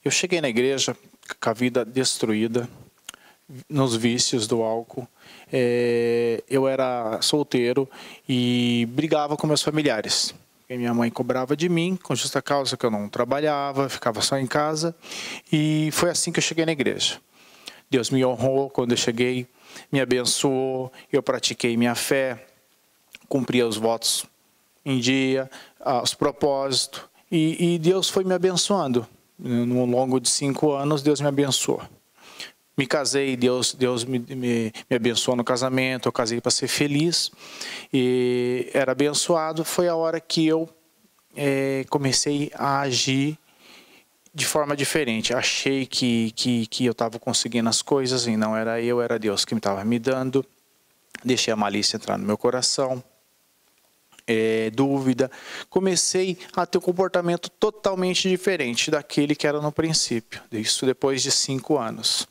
Eu cheguei na igreja com a vida destruída, nos vícios do álcool. Eu era solteiro e brigava com meus familiares. E minha mãe cobrava de mim, com justa causa que eu não trabalhava, ficava só em casa. E foi assim que eu cheguei na igreja. Deus me honrou quando eu cheguei, me abençoou, eu pratiquei minha fé, cumpria os votos em dia, os propósitos. E Deus foi me abençoando. No longo de 5 anos, Deus me abençoou. Me casei, Deus me abençoou no casamento, eu casei para ser feliz. E era abençoado, foi a hora que eu comecei a agir de forma diferente. Achei que eu estava conseguindo as coisas e não era eu, era Deus que me estava me dando. Deixei a malícia entrar no meu coração. Dúvida. Comecei a ter um comportamento totalmente diferente daquele que era no princípio. Isso depois de 5 anos.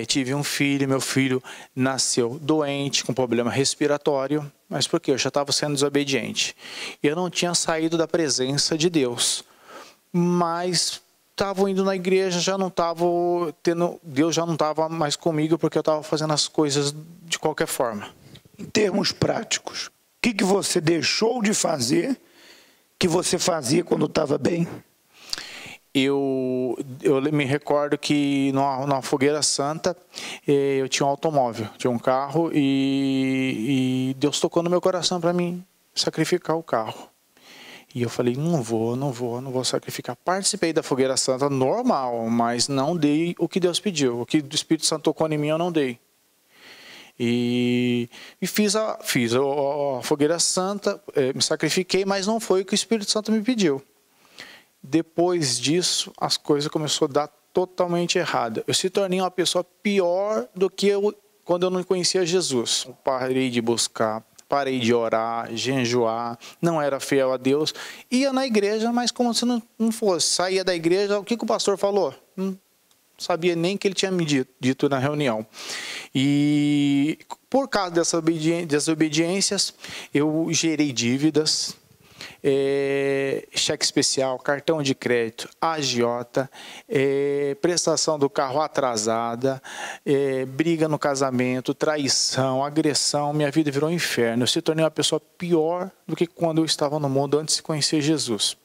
Tive um filho, meu filho nasceu doente, com problema respiratório, mas por quê? Eu já estava sendo desobediente. Eu não tinha saído da presença de Deus, mas estava indo na igreja, já não estava tendo, Deus já não estava mais comigo porque eu estava fazendo as coisas de qualquer forma. Em termos práticos, o que você deixou de fazer que você fazia quando estava bem? Eu me recordo que na Fogueira Santa eu tinha um automóvel, tinha um carro e Deus tocou no meu coração para mim sacrificar o carro. E eu falei, não vou sacrificar. Participei da Fogueira Santa normal, mas não dei o que Deus pediu. O que o Espírito Santo tocou em mim eu não dei. E fiz a Fogueira Santa, me sacrifiquei, mas não foi o que o Espírito Santo me pediu. Depois disso, as coisas começaram a dar totalmente errada. Eu se tornei uma pessoa pior do que quando eu não conhecia Jesus. Eu parei de buscar, parei de orar, jejuar, não era fiel a Deus. Ia na igreja, mas como se não fosse. Saía da igreja, o que o pastor falou? Não sabia nem que ele tinha me dito na reunião. E por causa dessas desobediências, eu gerei dívidas, cheque especial, cartão de crédito, agiota, prestação do carro atrasada, briga no casamento, traição, agressão. Minha vida virou um inferno. Eu se tornei uma pessoa pior do que quando eu estava no mundo antes de conhecer Jesus.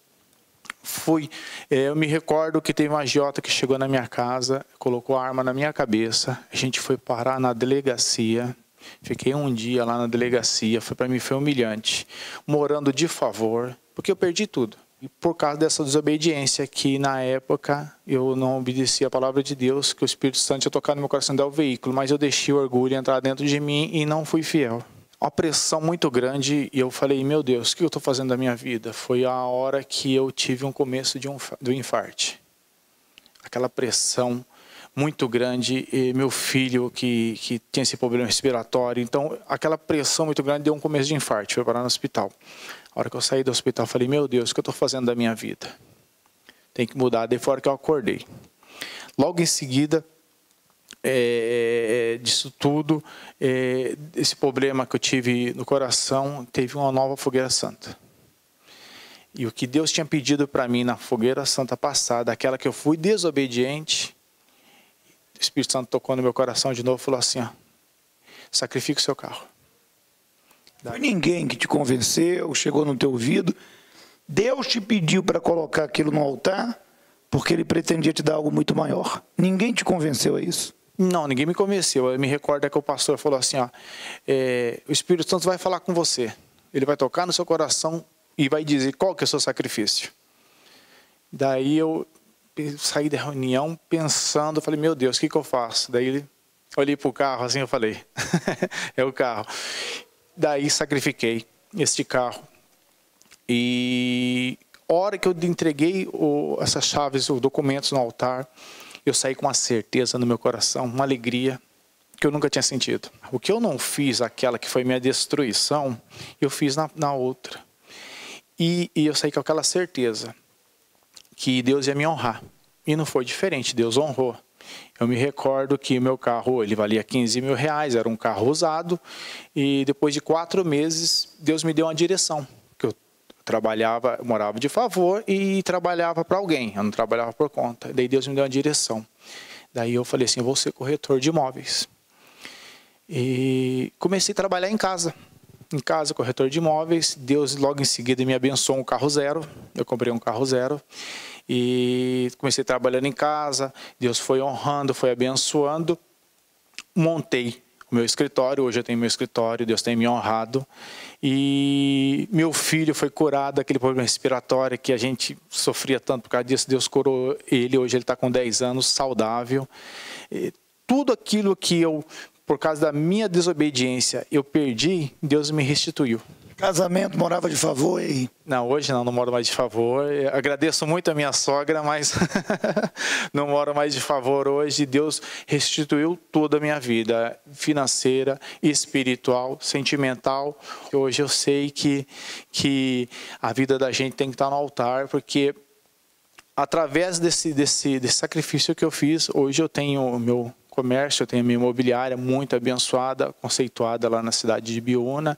Eu me recordo que teve um agiota que chegou na minha casa, colocou a arma na minha cabeça, a gente foi parar na delegacia, fiquei um dia lá na delegacia, para mim foi humilhante, morando de favor, porque eu perdi tudo. E por causa dessa desobediência que na época eu não obedeci a palavra de Deus, que o Espírito Santo tinha tocado no meu coração dar o veículo, mas eu deixei o orgulho entrar dentro de mim e não fui fiel. Uma pressão muito grande e eu falei, meu Deus, o que eu estou fazendo da minha vida? Foi a hora que eu tive um começo do infarte. Aquela pressão muito grande, e meu filho que tinha esse problema respiratório, então aquela pressão muito grande deu um começo de infarte, foi parar no hospital. A hora que eu saí do hospital, eu falei, meu Deus, o que eu estou fazendo da minha vida? Tem que mudar, daí foi a hora que eu acordei. Logo em seguida, disso tudo, esse problema que eu tive no coração, teve uma nova Fogueira Santa. E o que Deus tinha pedido para mim na Fogueira Santa passada, aquela que eu fui desobediente, o Espírito Santo tocou no meu coração de novo e falou assim, ó, sacrifica o seu carro. Foi ninguém que te convenceu, chegou no teu ouvido. Deus te pediu para colocar aquilo no altar, porque Ele pretendia te dar algo muito maior. Ninguém te convenceu a isso? Não, ninguém me convenceu. Eu me recordo que o pastor falou assim, ó, o Espírito Santo vai falar com você. Ele vai tocar no seu coração e vai dizer qual que é o seu sacrifício. Daí eu saí da reunião pensando, falei, meu Deus, o que eu faço? Daí olhei para o carro assim, eu falei, é o carro. Daí sacrifiquei este carro. E a hora que eu entreguei essas chaves, os documentos no altar, eu saí com uma certeza no meu coração, uma alegria que eu nunca tinha sentido. O que eu não fiz, aquela que foi minha destruição, eu fiz na outra. E eu saí com aquela certeza que Deus ia me honrar. E não foi diferente, Deus honrou. Eu me recordo que o meu carro, ele valia 15 mil reais, era um carro usado. E depois de 4 meses, Deus me deu uma direção. Que eu trabalhava, morava de favor e trabalhava para alguém, eu não trabalhava por conta. Daí Deus me deu uma direção. Daí eu falei assim, eu vou ser corretor de imóveis. E comecei a trabalhar em casa, corretor de imóveis. Deus logo em seguida me abençoou um carro zero, eu comprei um carro zero. E comecei trabalhando em casa, Deus foi honrando, foi abençoando. Montei o meu escritório, hoje eu tenho meu escritório, Deus tem me honrado. E meu filho foi curado daquele problema respiratório que a gente sofria tanto por causa disso. Deus curou ele, hoje ele está com 10 anos, saudável. E tudo aquilo que eu, por causa da minha desobediência, eu perdi, Deus me restituiu. Casamento, morava de favor aí? Não, hoje não moro mais de favor. Eu agradeço muito a minha sogra, mas não moro mais de favor hoje. Deus restituiu toda a minha vida, financeira, espiritual, sentimental. Hoje eu sei que a vida da gente tem que estar no altar, porque através desse sacrifício que eu fiz, hoje eu tenho o meu comércio, eu tenho a minha imobiliária muito abençoada, conceituada lá na cidade de Biúna,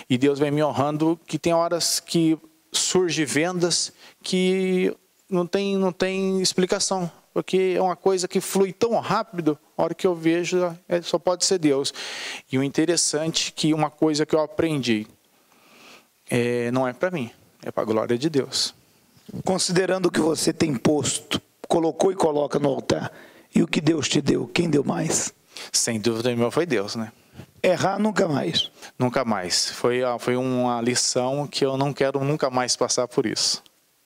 e Deus vem me honrando, que tem horas que surgem vendas que não tem explicação, porque é uma coisa que flui tão rápido, a hora que eu vejo, só pode ser Deus. E o interessante é que uma coisa que eu aprendi, não é para mim, é para a glória de Deus. Considerando o que você tem posto, colocou e coloca no altar, e o que Deus te deu, quem deu mais? Sem dúvida nenhuma foi Deus, né? Errar nunca mais. Nunca mais. Foi uma lição que eu não quero nunca mais passar por isso.